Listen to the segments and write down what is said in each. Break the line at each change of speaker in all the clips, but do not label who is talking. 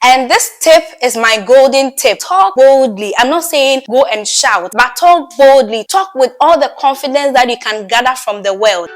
And this tip is my golden tip. Talk boldly. I'm not saying go and shout, but talk boldly. Talk with all the confidence that you can gather from the world.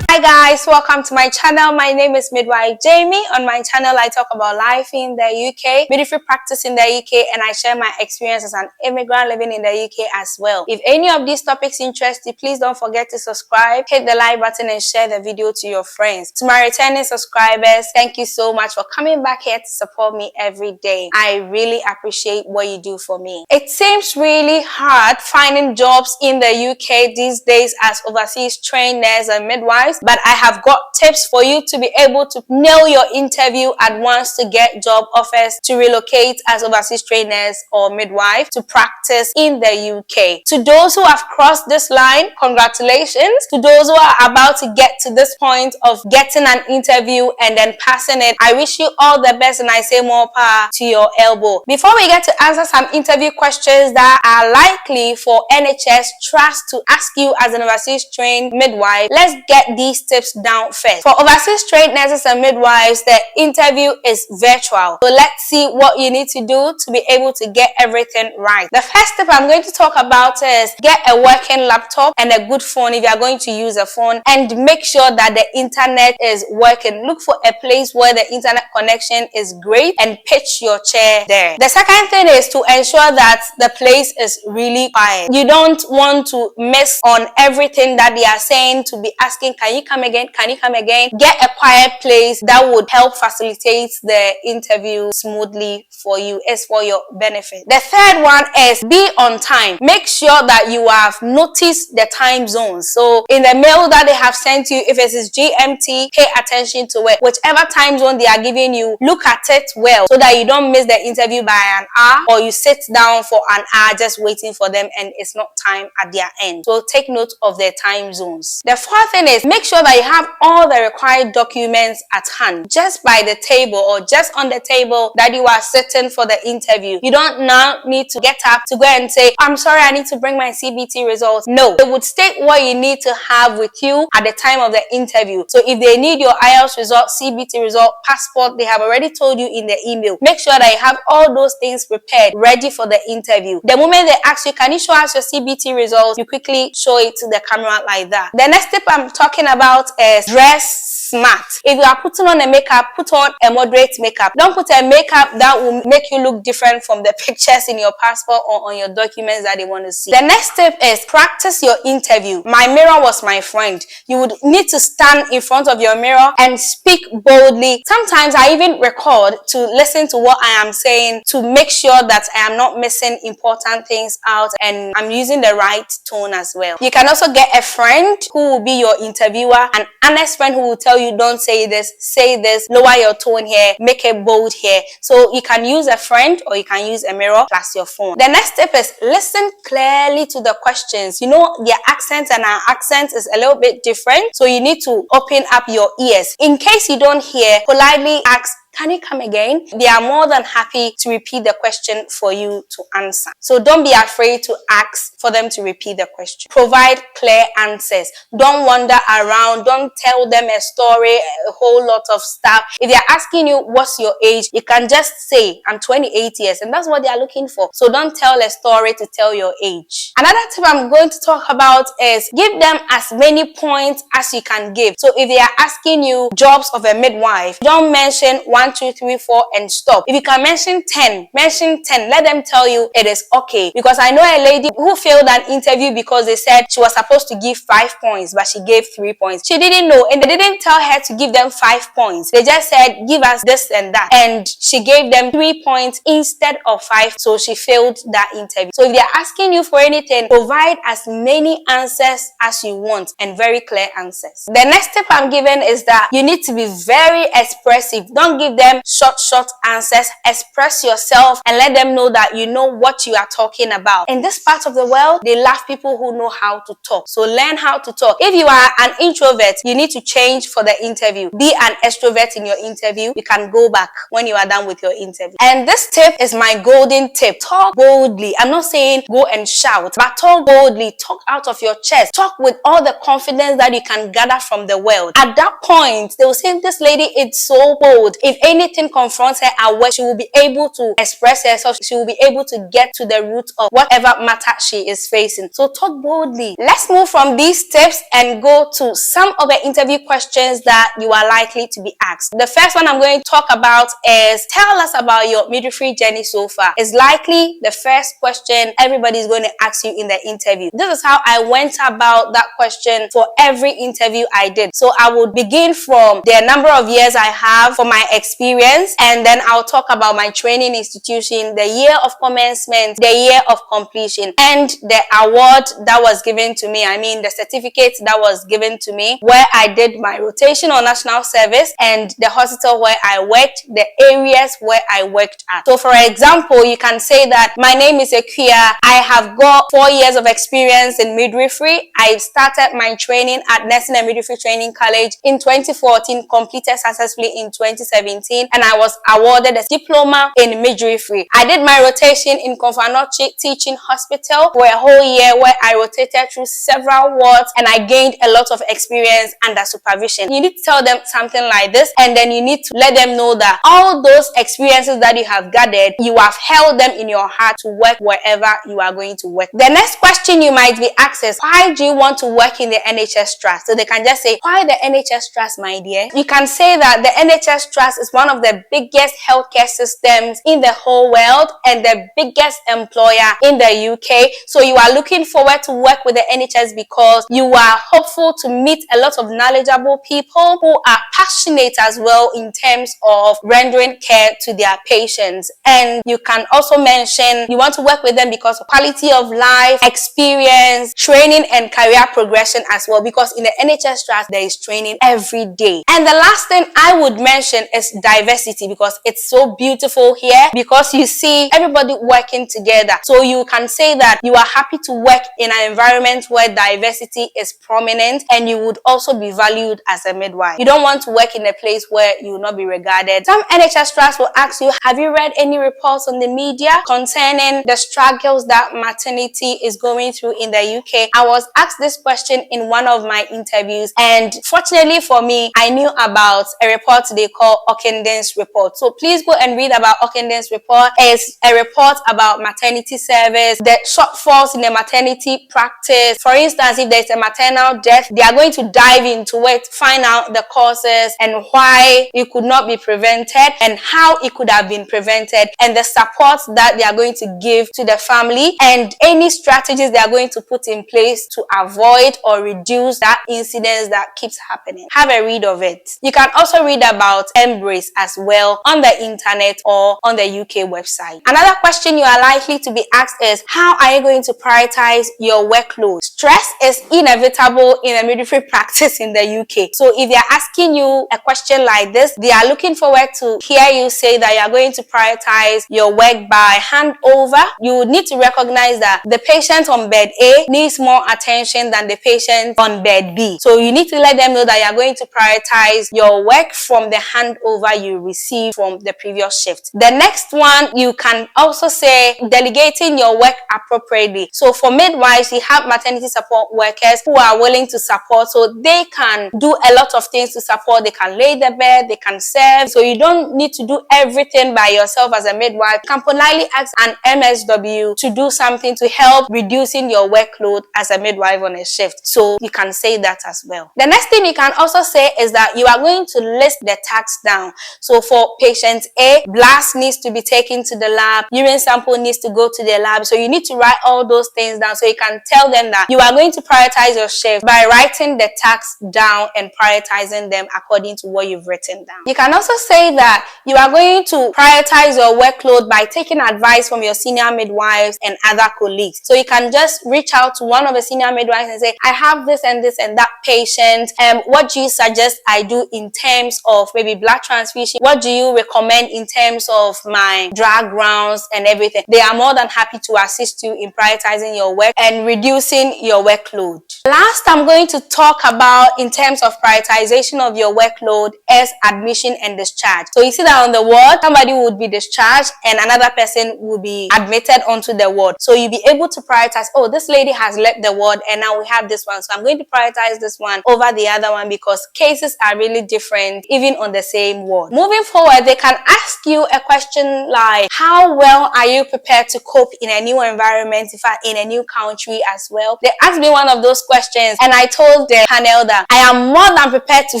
Hi guys, welcome to my channel. My name is Midwife Jamie. On my channel, I talk about life in the UK, midwifery practice in the UK, and I share my experience as an immigrant living in the UK as well. If any of these topics interest you, please don't forget to subscribe, hit the like button, and share the video to your friends. To my returning subscribers, thank you so much for coming back here to support me every day. I really appreciate what you do for me. It seems really hard finding jobs in the UK these days as overseas trainers and midwives, but I have got tips for you to be able to nail your interview at once to get job offers to relocate as overseas trainers or midwife to practice in the UK. To those who have crossed this line, congratulations. To those who are about to get to this point of getting an interview and then passing it, I wish you all the best and I say more power to your elbow. Before we get to answer some interview questions that are likely for NHS Trust to ask you as an overseas trained midwife, let's get these tips down first. For overseas trained nurses and midwives, the interview is virtual. So let's see what you need to do to be able to get everything right. The first tip I'm going to talk about is get a working laptop and a good phone if you are going to use a phone, and make sure that the internet is working. Look for a place where the internet connection is great and pitch your chair there. The second thing is to ensure that the place is really quiet. You don't want to miss on everything that they are saying to be asking, can you come again? Can you come again? Get a quiet place that would help facilitate the interview smoothly for you. It's for your benefit. The third one is be on time. Make sure that you have noticed the time zones. So in the mail that they have sent you, if it is GMT, pay attention to it. Whichever time zone they are giving you, look at it well so that you don't miss the interview by an hour, or you sit down for an hour just waiting for them and it's not time at their end. So take note of their time zones. The fourth thing is make sure that you have all the required documents at hand, just by the table or just on the table that you are sitting for the interview. You don't now need to get up to go and say, I'm sorry, I need to bring my CBT results. No, they would state what you need to have with you at the time of the interview. So if they need your IELTS result, CBT result, passport, they have already told you in the email. Make sure that you have all those things prepared, ready for the interview. The moment they ask you, can you show us your CBT results, you quickly show it to the camera like that. The next tip I'm talking about is dress smart. If you are putting on a makeup, put on a moderate makeup. Don't put a makeup that will make you look different from the pictures in your passport or on your documents that they want to see. The next tip is practice your interview. My mirror was my friend. You would need to stand in front of your mirror and speak boldly. Sometimes I even record to listen to what I am saying to make sure that I am not missing important things out and I'm using the right tone as well. You can also get a friend who will be your interviewer, an honest friend who will tell you, don't say this, lower your tone here, make it bold here. So you can use a friend or you can use a mirror plus your phone. The next step is listen clearly to the questions. You know, their accents and our accents is a little bit different, so you need to open up your ears. In case you don't hear, politely ask, can you come again? They are more than happy to repeat the question for you to answer. So don't be afraid to ask for them to repeat the question. Provide clear answers. Don't wander around. Don't tell them a story, a whole lot of stuff. If they're asking you, what's your age? You can just say, I'm 28 years, and that's what they are looking for. So don't tell a story to tell your age. Another tip I'm going to talk about is give them as many points as you can give. So if they are asking you jobs of a midwife, don't mention 1, 2, 3, 4 and stop. If you can mention 10, mention 10. Let them tell you it is okay. Because I know a lady who failed an interview because they said she was supposed to give 5 points, but she gave 3 points. She didn't know, and they didn't tell her to give them 5 points. They just said, give us this and that. And she gave them 3 points instead of 5, so she failed that interview. So if they're asking you for anything, provide as many answers as you want and very clear answers. The next tip I'm giving is that you need to be very expressive. Don't give them short answers, express yourself, and let them know that you know what you are talking about. In this part of the world, they love people who know how to talk. So learn how to talk. If you are an introvert, you need to change for the interview. Be an extrovert in your interview. You can go back when you are done with your interview. And this tip is my golden tip. Talk boldly. I'm not saying go and shout, but talk boldly. Talk out of your chest. Talk with all the confidence that you can gather from the world. At that point, they will say, this lady is so bold. If anything confronts her at work, she will be able to express herself. She will be able to get to the root of whatever matter she is facing. So talk boldly. Let's move from these tips and go to some of the interview questions that you are likely to be asked. The first one I'm going to talk about is, tell us about your midwifery journey so far. It's likely the first question everybody is going to ask you in the interview. This is how I went about that question for every interview I did. So I would begin from the number of years I have for my experience, and then I'll talk about my training institution, the year of commencement, the year of completion, and the award that was given to me. I mean, the certificate that was given to me, where I did my rotation or national service, and the hospital where I worked, the areas where I worked at. So for example, you can say that my name is Akuya. I have got 4 years of experience in midwifery. I started my training at Nursing and Midwifery Training College in 2014, completed successfully in 2017, and I was awarded a diploma in midwifery. I did my rotation in Konfanochi Teaching Hospital for a whole year, where I rotated through several wards and I gained a lot of experience under supervision. You need to tell them something like this, and then you need to let them know that all those experiences that you have gathered, you have held them in your heart to work wherever you are going to work. The next question you might be asked is, why do you want to work in the NHS Trust? So they can just say, why the NHS Trust, my dear? You can say that the NHS Trust is one of the biggest healthcare systems in the whole world and the biggest employer in the UK. So you are looking forward to work with the NHS because you are hopeful to meet a lot of knowledgeable people who are passionate as well in terms of rendering care to their patients. And you can also mention you want to work with them because of quality of life, experience, training, and career progression as well, because in the NHS Trust there is training every day. And the last thing I would mention is diversity, because it's so beautiful here, because you see everybody working together. So you can say that you are happy to work in an environment where diversity is prominent, and you would also be valued as a midwife. You don't want to work in a place where you will not be regarded. Some NHS Trusts will ask you, have you read any reports on the media concerning the struggles that maternity is going through in the UK? I was asked this question in one of my interviews, and fortunately for me, I knew about a report they call Ockendon's report. So please go and read about Ockendon's report. It's a report about maternity service, the shortfalls in the maternity practice. For instance, if there's a maternal death, they are going to dive into it, find out the causes and why it could not be prevented and how it could have been prevented, and the support that they are going to give to the family, and any strategies they are going to put in place to avoid or reduce that incidence that keeps happening. Have a read of it. You can also read about Embrace as well on the internet or on the UK website. Another question you are likely to be asked is, how are you going to prioritize your workload? Stress is inevitable in a midwifery practice in the UK. So if they are asking you a question like this, they are looking forward to hear you say that you are going to prioritize your work by handover. You need to recognize that the patient on bed A needs more attention than the patient on bed B. So you need to let them know that you are going to prioritize your work from the handover you receive from the previous shift. The next one, you can also say delegating your work appropriately. So for midwives, you have maternity support workers who are willing to support, so they can do a lot of things to support. They can lay the bed, they can serve. So you don't need to do everything by yourself as a midwife. You can politely ask an MSW to do something to help reducing your workload as a midwife on a shift. So you can say that as well. The next thing you can also say is that you are going to list the tasks down. So for patient A, blast needs to be taken to the lab, urine sample needs to go to the lab. So you need to write all those things down, so you can tell them that you are going to prioritize your shift by writing the tasks down and prioritizing them according to what you've written down. You can also say that you are going to prioritize your workload by taking advice from your senior midwives and other colleagues. So you can just reach out to one of the senior midwives and say, I have this and that patient. What do you suggest I do in terms of maybe blood transfusion? What do you recommend recommend in terms of my drag rounds and everything. They are more than happy to assist you in prioritizing your work and reducing your workload. Last, I'm going to talk about in terms of prioritization of your workload is admission and discharge. So you see that on the ward, somebody would be discharged and another person will be admitted onto the ward. So you'll be able to prioritize, oh, this lady has left the ward and now we have this one. So I'm going to prioritize this one over the other one because cases are really different even on the same ward. Moving forward, they can ask you a question like, how well are you prepared to cope in a new environment, if I'm in a new country as well? They asked me one of those questions and I told the panel that I am more than prepared to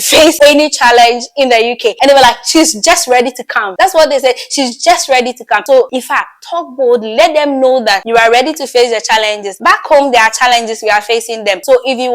face any challenge in the UK. And they were like, she's just ready to come. That's what they said. She's just ready to come. So if I talk boldly, let them know that you are ready to face the challenges. Back home, there are challenges, we are facing them. So if you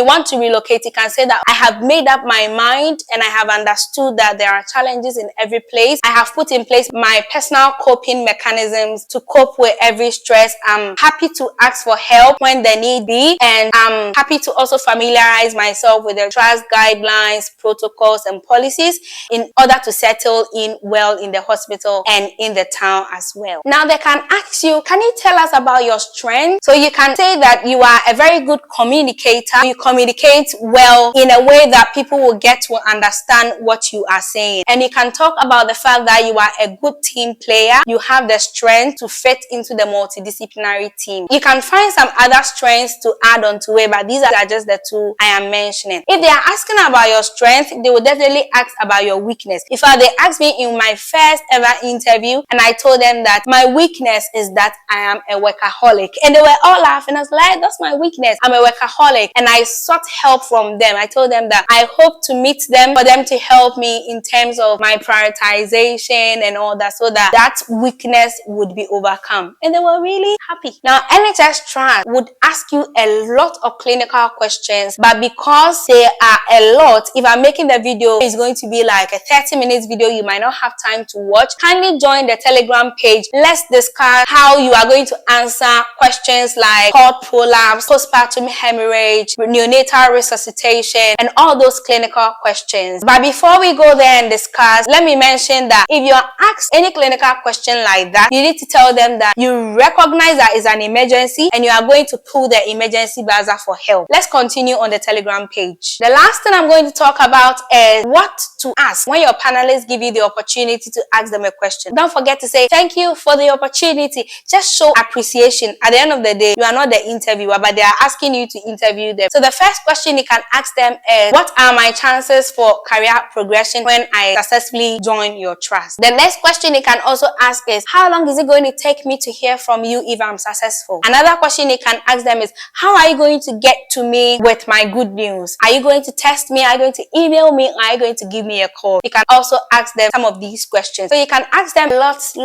want to relocate, you can say that I have made up my mind and I have understood that there are challenges in every place. I have put in place my personal coping mechanisms to cope with every stress. I'm happy to ask for help when there need be, and I'm happy to also familiarize myself with the trust guidelines, protocols, and policies in order to settle in well in the hospital and in the town as well. Now they can ask you, can you tell us about your strengths? So you can say that you are a very good communicator. You communicate well in a way that people will get to understand what you are saying. And you can talk about the fact that you are a good team player. You have the strength to fit into the multidisciplinary team. You can find some other strengths to add on to it, but these are just the two I am mentioning. If they are asking about your strength, they will definitely ask about your weakness. In fact, they asked me in my first ever interview and I told them that my weakness is that I am a workaholic. And they were all laughing. I was like, that's my weakness. I'm a workaholic. And I sought help from them. I told them that I hope to meet them for them to help me in terms of my prioritization and all that, so that that weakness would be overcome. And they were really happy. Now, NHS Trust would ask you a lot of clinical questions, but because there are a lot, if I'm making the video, it's going to be like a 30-minute video. You might not have time to watch. Kindly join the Telegram page. Let's discuss how you are going to answer questions like cord prolapse, postpartum hemorrhage, neonatal resuscitation, and all those clinical questions. But before we go there and discuss, let me mention that if you are asked any clinical question like that, you need to tell them that you recognize that it's an emergency and you are going to pull the emergency buzzer for help. Let's continue on the Telegram page. The last thing I'm going to talk about is what to ask when your panelists give you the opportunity to ask them a question. Don't forget to say thank you for the opportunity. Just show appreciation. At the end of the day, you are not the interviewer, but they are asking you to interview them. So the first question you can ask them is, what are my chances for career progression when I successfully join your trust? The next question you can also ask is, how long is it going to take me to hear from you if I'm successful? Another question you can ask them is, how are you going to get to me with my good news? Are you going to text me? Are you going to email me? Are you going to give me a call? You can also ask them some of these questions. So you can ask them lots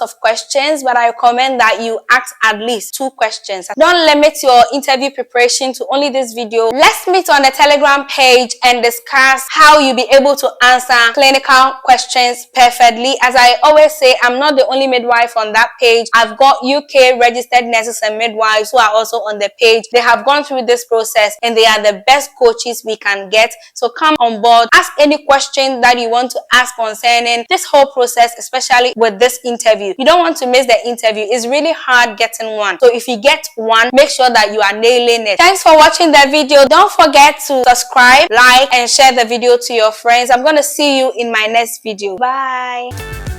of questions, but I recommend that you ask at least 2 questions. Don't limit your interview preparation to only this video. Let's meet on the Telegram page and discuss how you'll be able to answer clinical questions perfectly. As I always say, I'm not the only midwife on that page. I've got UK registered nurses and midwives who are also on the page. They have gone through this process and they are the best coaches we can get. So come on board, ask any question that you want to ask concerning this whole process, especially with this interview. You don't want to miss the interview. It's really hard getting one. So if you get one, make sure that you are nailing it. Thanks for watching the video. Don't forget to subscribe, like, and share the video to your friends. I'm going to see you in my next video. Bye.